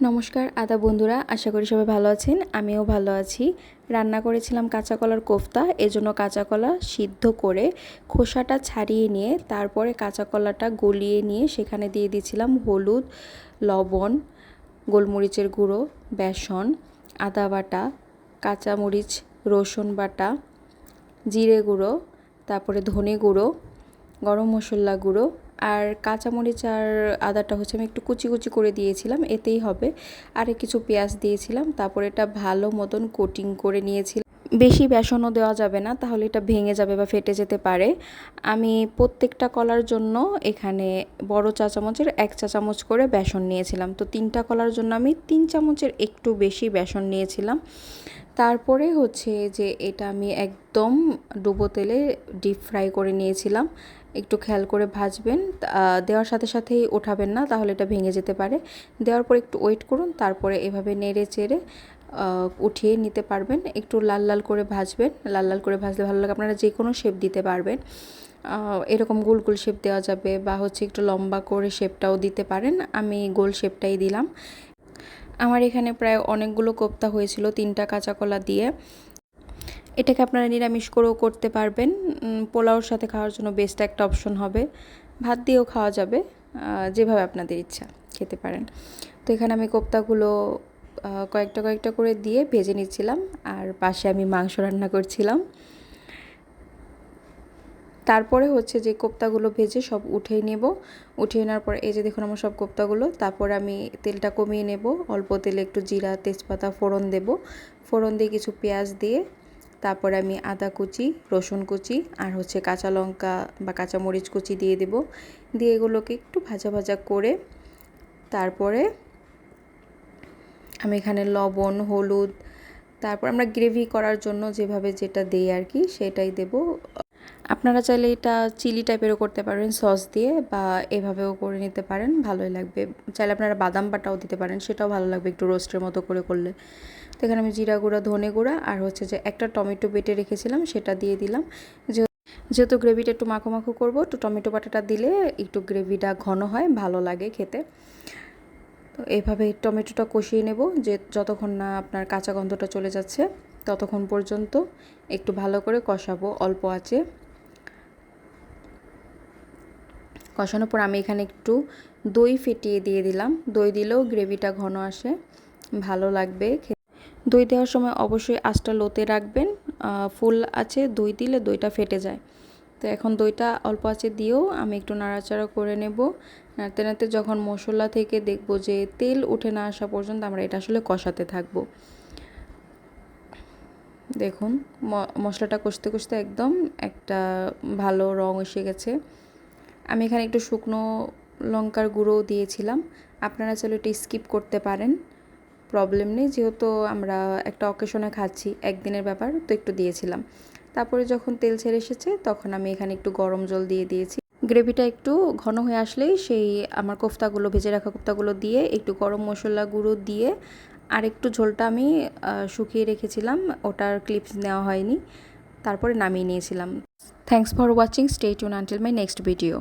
নমস্কার আদা বন্ধুরা, আশা করি সবাই ভালো আছেন। আমিও ভালো আছি। রান্না করেছিলাম কাঁচা কলার কোফতা। এজন্য কাঁচা কলা সিদ্ধ করে খোসাটা ছাড়িয়ে নিয়ে তারপরে কাঁচা কলাটা গলিয়ে নিয়ে সেখানে দিয়ে দিয়েছিলাম হলুদ, লবণ, গোলমরিচের গুঁড়ো, বেসন, আদা বাটা, কাঁচামরিচ, রসুন বাটা, জিরে গুঁড়ো, তারপরে ধনে গুঁড়ো, গরম মশলা গুঁড়ো আর কাঁচামরিচ আর আদাটা আমি একটু কুচি কুচি করে দিয়েছিলাম, এতেই হবে। আর কিছু পেঁয়াজ দিয়েছিলাম। তারপরে এটা ভালো মতন কোটিং করে নিয়েছিলাম। বেশি বেসনও দেওয়া যাবে না, তাহলে এটা ভেঙে যাবে বা ফেটে যেতে পারে। আমি প্রত্যেকটা কলার জন্য এখানে বড় চা চামচের 1 চা চামচ করে বেসন নিয়েছিলাম। তো 3টা কলার জন্য আমি 3 চামচের একটু বেশি বেসন নিয়েছিলাম। তারপরে যে এটা আমি একদম ডুবো তেলে ডিপ ফ্রাই করে নিয়েছিলাম। একটু খেয়াল করে ভাজবেন, দেওয়ার সাথে সাথেই ওঠাবেন না, তাহলে এটা ভেঙে যেতে পারে। দেওয়ার পর একটু ওয়েট করুন, তারপরে এভাবে নেড়ে চেড়ে উঠিয়ে নিতে পারবেন। একটু লাল লাল করে ভাজবেন, লাল লাল করে ভাজলে ভালো লাগে। আপনারা যে কোনো শেপ দিতে পারবেন, এরকম গোল গোল শেপ দেওয়া যাবে বা একটু লম্বা করে শেপটাও দিতে পারেন। আমি গোল শেপটাই দিলাম। আমার এখানে প্রায় অনেকগুলো কোফতা হয়েছিল 3টা কাঁচা কলা দিয়ে। এটাকে আপনারা নিরামিষ করেও করতে পারবেন। পোলাওর সাথে খাওয়ার জন্য বেস্ট একটা অপশন হবে। ভাত দিয়েও খাওয়া যাবে, যেভাবে আপনাদের ইচ্ছা খেতে পারেন। তো এখানে আমি কোফতাগুলো কয়েকটা করে দিয়ে ভেজে নিচ্ছিলাম, আর পাশে আমি মাংস রান্না করছিলাম। তারপরে যে কোফতাগুলো ভেজে সব উঠিয়ে নেব। উঠিয়ে নেওয়ার পর এই যে দেখুন আমার সব কোফতাগুলো। তারপর আমি তেলটা কমিয়ে নেব, অল্প তেলে একটু জিরা তেজপাতা ফোড়ন দেব। ফোড়ন দিয়ে কিছু পেঁয়াজ দিয়ে তারপরে আমি আদা কুচি, রসুন কুচি আর কাঁচা লঙ্কা বা কাঁচা মরিচ কুচি দিয়ে দেব। দিয়ে এগুলোকে একটু ভাজা ভাজা করে তারপরে আমি এখানে লবণ, হলুদ, তারপর আমরা গ্রেভি করার জন্য যেভাবে যেটা দেই আর কি সেটাই দেব। আপনারা চাইলে এটা চিলি টাইপেরও করতে পারেন সস দিয়ে, বা এভাবেও করে নিতে পারেন, ভালোই লাগবে। চাইলে আপনারা বাদাম বাটাও দিতে পারেন, সেটাও ভালো লাগবে একটু রোস্টের মতো করে করলে। তো এখানে আমি জিরা গুঁড়া, ধনে গুঁড়া আর যে একটা টমেটো বেটে রেখেছিলাম সেটা দিয়ে দিলাম। যেহেতু গ্রেভিটা একটু মাখো মাখো করবো, একটু টমেটো বাটাটা দিলে একটু গ্রেভিটা ঘন হয়, ভালো লাগে খেতে। তো এইভাবে টমেটোটা কষিয়ে নেব, যে যতক্ষণ না আপনার কাঁচা গন্ধটা চলে যাচ্ছে ততক্ষণ পর্যন্ত একটু ভালো করে কষাবো অল্প আঁচে। কষানোর পর আমি এখানে একটু দই ফেটিয়ে দিয়ে দিলাম। দই দিলেও গ্রেভিটা ঘন আসে, ভালো লাগবে। দই দেওয়ার সময় অবশ্যই আঁচটা লোতে রাখবেন, ফুল আছে দই দিলে দইটা ফেটে যায়। তো এখন দইটা অল্প আঁচে দিয়েও আমি একটু নাড়াচাড়া করে নেব। নাড়তে নাড়তে যখন মশলা থেকে দেখব যে তেল উঠে না আসা পর্যন্ত আমরা এটা কষাতে থাকবো। দেখুন মশলাটা কষতে কষতে একদম একটা ভালো রং এসে গেছে। আমি এখানে একটু শুকনো লঙ্কার গুঁড়োও দিয়েছিলাম। আপনারা চাইলে এটা স্কিপ করতে পারেন, প্রবলেম নেই, যেহেতু আমরা একটা অকেশনে খাচ্ছি, একদিনের ব্যাপার, তো একটু দিয়েছিলাম। তারপরে যখন তেল ছেড়ে এসেছে তখন আমি এখানে একটু গরম জল দিয়ে দিয়েছি। গ্রেভিটা একটু ঘন হয়ে আসলেই সেই আমার কোফতাগুলো, ভেজে রাখা কোফতাগুলো দিয়ে একটু গরম মশলা গুঁড়ো দিয়ে আর একটু ঝোলটা আমি শুকিয়ে রেখেছিলাম, ওটার ক্লিপস নেওয়া হয়নি, তারপরে নামিয়ে নিয়েছিলাম। Thanks for watching, stay tune until my next video.